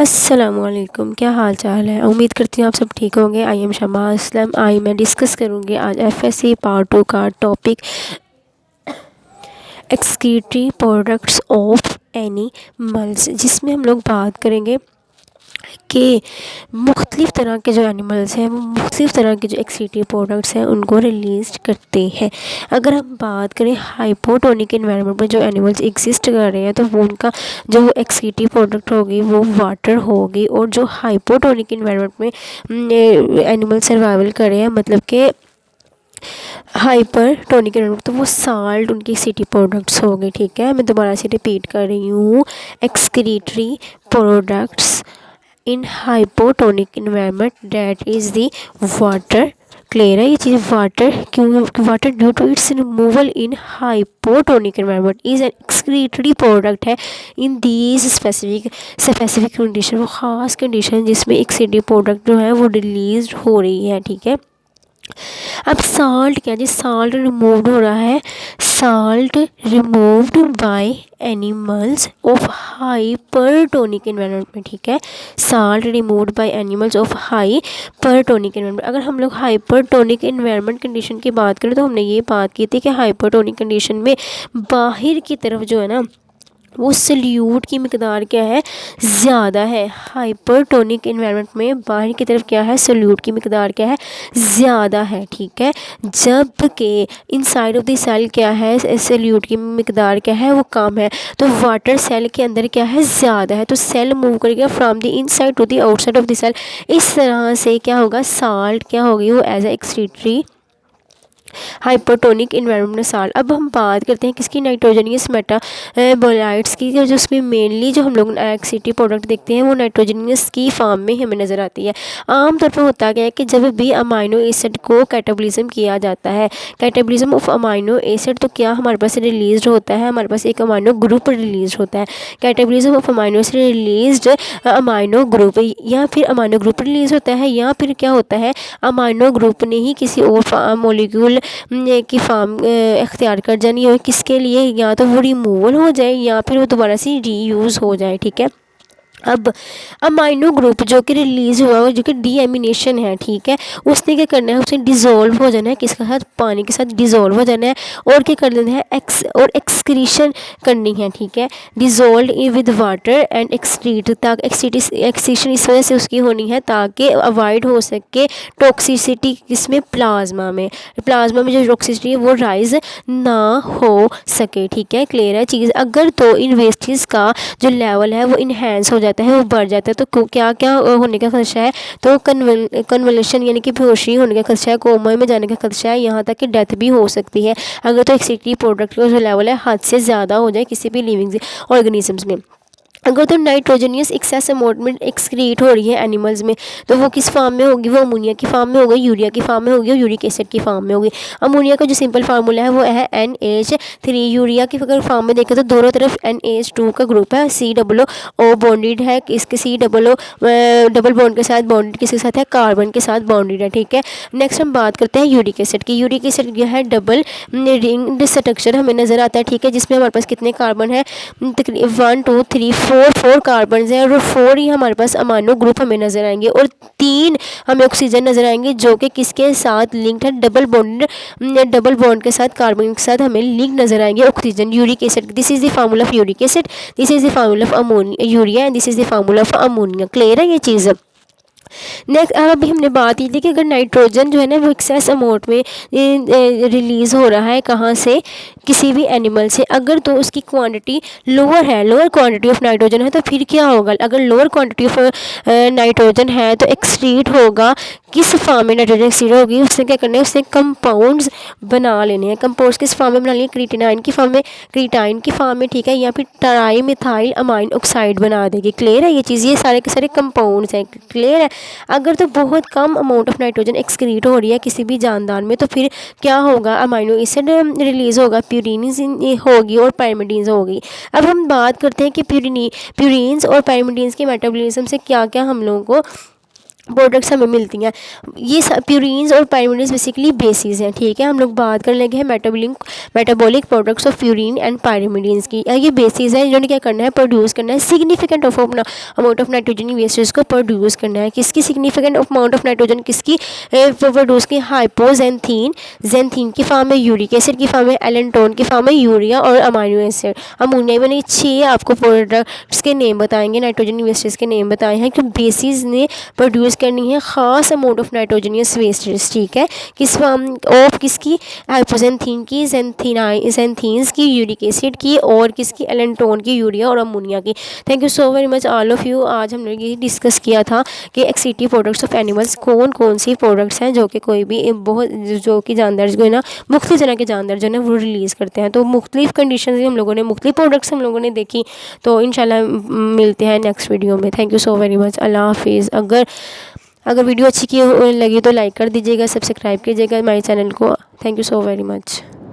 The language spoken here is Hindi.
अस्सलामुअलैकुम, क्या हाल चाल है। उम्मीद करती हूँ आप सब ठीक होंगे। आई एम शमा असलम। मैं डिस्कस करूँगी आज एफएससी पार्ट 2 का topic excretory products of animals, जिसमें हम लोग बात करेंगे कि मुख्तलिफ़ तरह के जो एनिमल्स हैं वो मुख्तलिफ़ तरह के जो एक्सक्रीटरी प्रोडक्ट्स हैं उनको रिलीज़ करते हैं। अगर हम बात करें हाइपोटोनिक एनवायरनमेंट में जो एनिमल्स एग्जिस्ट कर रहे हैं तो वो उनका जो एक्सक्रीटरी प्रोडक्ट होगी वो वाटर होगी, और जो हाइपोटोनिक एनवायरनमेंट में एनिमल सर्वाइवल कर रहे हैं मतलब कि हाइपर टोनिक एनवायरनमेंट, तो वो साल्ट उनकी सिटी प्रोडक्ट्स हो गए। ठीक है, मैं दोबारा से रिपीट कर रही हूँ, excretory products in hypotonic environment that is the water. Clear है ये चीज़। वाटर क्यों, water due to its removal in hypotonic environment is an excretory product है इन दीज स्पेसिफिक कंडीशन, वो ख़ास कंडीशन जिसमें एक्सक्रीटरी प्रोडक्ट जो है वो रिलीज हो रही है। ठीक है, अब साल्ट क्या जी, साल्ट रिमूव्ड हो रहा है, salt removed by animals of hypertonic environment में। ठीक है, salt removed by animals of hypertonic environment. अगर हम लोग हाइपरटोनिक एनवायरनमेंट कंडीशन की बात करें तो हमने ये बात की थी कि हाइपरटोनिक कंडीशन में बाहर की तरफ जो है ना वो सल्यूट की मिकदार क्या है, ज़्यादा है। हाइपरटोनिक एनवायरनमेंट में बाहर की तरफ क्या है, सल्यूट की मिकदार क्या है, ज़्यादा है। ठीक है, जबकि इनसाइड ऑफ द सेल क्या है, सल्यूट की मिकदार क्या है, वो कम है। तो वाटर सेल के अंदर क्या है, ज़्यादा है। तो सेल मूव करेगा from the inside to the outside of the cell. इस तरह से क्या होगा, साल्ट क्या होगी, वो as a excretory hypertonic environment में साल्ट। अब हम बात करते हैं किसकी, नाइट्रोजनियस मेटाबोलाइट्स की, जिसमें मेनली जो हम लोग एक्सक्रीटरी प्रोडक्ट देखते हैं वो नाइट्रोजनियस की फॉर्म में हमें नज़र आती है। आमतौर पर होता क्या है कि जब भी अमाइनो एसिड को कैटाबॉलिज्म किया जाता है, कैटाबॉलिज्म ऑफ अमाइनो एसिड, तो क्या हमारे पास रिलीज होता है, हमारे पास एक अमाइनो ग्रुप रिलीज होता है। Catabolism of amino acid release amino group, या फिर अमाइनो ग्रुप रिलीज होता है, या फिर क्या होता है, अमाइनो ग्रुप ने ही किसी और मॉलिक्यूल की फॉर्म इख्तियार कर जानी है, किसके लिए, या तो वो रिमूवल हो जाए या फिर वो दोबारा से रीयूज़ हो जाए। ठीक है, अब अमाइनो ग्रुप जो कि रिलीज़ हुआ है, जो कि डीएमिनेशन है, ठीक है, उसने क्या करना है, उसे डिज़ोल्व हो जाना है, किसके साथ, पानी के साथ डिज़ोल्व हो जाना है, और क्या कर देना है, एक्सक्रीशन करनी है। ठीक है, dissolve with water and excrete, ताकि एक्सक्रीशन इस वजह से उसकी होनी है ताकि अवॉइड हो सके टॉक्सिसिटी, किसमें, प्लाज्मा में जो टॉक्सिसिटी है वो राइज ना हो सके। ठीक है, क्लियर है चीज़। अगर तो इन वेस्टेज का जो लेवल है वो इन्हेंस हो जाता है, वो बढ़ जाता है, तो क्या क्या होने का खदशा है, तो कन्वल्शन यानी कि बेहोशी होने का खदशा है, कोमा में जाने का खदशा है, यहाँ तक कि डेथ भी हो सकती है अगर तो एक्सक्रीटरी प्रोडक्ट का जो लेवल है हद से ज़्यादा हो जाए किसी भी लिविंग ऑर्गेनिजम्स में। अगर तो नाइट्रोजनियस एक्सेस अमाउंट में एक्सक्रीट हो रही है एनिमल्स में, तो वो किस फॉर्म में होगी, वो अमोनिया की फॉर्म में होगी, यूरिया की फॉर्म में होगी, और यूरिक एसिड की फॉर्म में होगी। अमोनिया का जो सिंपल फार्मूला है वो है NH3। यूरिया की अगर फॉर्म में देखें तो दोनों तरफ NH2 का ग्रुप है, COO बॉन्डेड है, इसके COO डबल बॉन्ड के साथ बॉन्डेड किसके साथ है, कार्बन के साथ बॉन्डेड है। ठीक है, नेक्स्ट हम बात करते हैं यूरिक एसिड की। यूरिक एसिड यह है डबल रिंग स्ट्रक्चर हमें नज़र आता है। ठीक है, जिसमें हमारे पास कितने कार्बन है, 1 2 3 4 कार्बन हैं, और 4 ही हमारे पास अमाइनो ग्रुप हमें नज़र आएंगे, और 3 हमें ऑक्सीजन नज़र आएंगे जो कि किसके साथ लिंक्ड है, डबल बॉन्ड के साथ, कार्बन के साथ हमें लिंक नज़र आएंगे, oxygen. Uric acid, this is the formula of uric acid, this is the formula of ammonia urea, and this is the formula of ammonia. Clear है ये चीज़। नेक्स्ट अभी हमने बात की थी कि अगर नाइट्रोजन जो है ना वो एक्सेस अमाउंट में रिलीज़ हो रहा है, कहाँ से, किसी भी एनिमल से, अगर तो उसकी क्वांटिटी लोअर है, लोअर क्वांटिटी ऑफ नाइट्रोजन है, तो फिर क्या होगा, अगर लोअर क्वांटिटी ऑफ नाइट्रोजन है तो एक्सक्रीट होगा, किस फॉर्म में नाइट्रोजन एक्सक्रीट होगी, उसने क्या करना है, उसने कंपाउंड्स बना लेने हैं। कंपाउंड्स किस फॉर्म में बना लेंगे, क्रिएटिनाइन की फॉर्म में, ठीक है, या फिर ट्राई मिथाइल अमाइन ऑक्साइड बना देगी। क्लियर है ये चीज़, ये सारे के सारे कंपाउंड्स हैं। क्लियर है, अगर तो बहुत कम अमाउंट ऑफ नाइट्रोजन एक्सक्रीट हो रही है किसी भी जानदार में, तो फिर क्या होगा, अमाइनो एसिड रिलीज़ होगा, प्यूरिन्स होगी और पाइरिमिडीन्स होगी। अब हम बात करते हैं कि प्यूरिन्स और पाइरिमिडीन्स के मेटाबॉलिज्म से क्या क्या हम लोगों को प्रोडक्ट्स हमें मिलती हैं। ये प्यूरिन्स और पायरिमिडीन्स बेसिकली बेसिस हैं, ठीक है। हम लोग बात कर लेंगे metabolic products of purine and pyrimidines की। ये बेसिस है, इन्होंने क्या करना है, प्रोड्यूस करना है significant of amount of nitrogen wastage को प्रोड्यूस करना है। किसकी सिग्निफिकेंट अमाउंट ऑफ नाइट्रोजन, किसकी प्रोड्यूस की, हाइपोजेंथीन, जेंथीन की फॉर्म में, यूरिक एसिड की फॉर्म में, एलेंटोन की फॉर्म में, यूरिया और अमाइनो एसिड अमोनिया। मैंने 6 आपको प्रोडक्ट्स के नेम बताएंगे, नाइट्रोजन वेस्टेज के नेम बताए हैं कि बेसिस ने प्रोड्यूस करनी है ख़ास अमाउंट ऑफ नाइट्रोजनियस वेस्टेज, ठीक है। किस फॉर्म ऑफ, किसकी, हाइपोजेंथीन की, जेंथीन्स की, यूरिक एसिड की, और किसकी, एलेंटोन की, यूरिया और अमोनिया की। Thank you so very much all of you. आज हमने ये डिस्कस किया था कि एक्सीटिव प्रोडक्ट्स ऑफ एनिमल्स कौन कौन सी प्रोडक्ट्स हैं जो कि कोई भी बहुत जो कि जानदार जो है ना, मुख्तलिफ तरह के जानदार जो है ना वो रिलीज़ करते हैं। तो मुख्तलिफ कंडीशन से हम लोगों ने मुख्तलिफ प्रोडक्ट्स हम लोगों ने देखी। तो इंशाल्लाह मिलते हैं नेक्स्ट वीडियो में। Thank you so very much. अल्लाह हाफिज़। अगर वीडियो अच्छी की लगी तो लाइक कर दीजिएगा, सब्सक्राइब कीजिएगा हमारे चैनल को। Thank you so very much.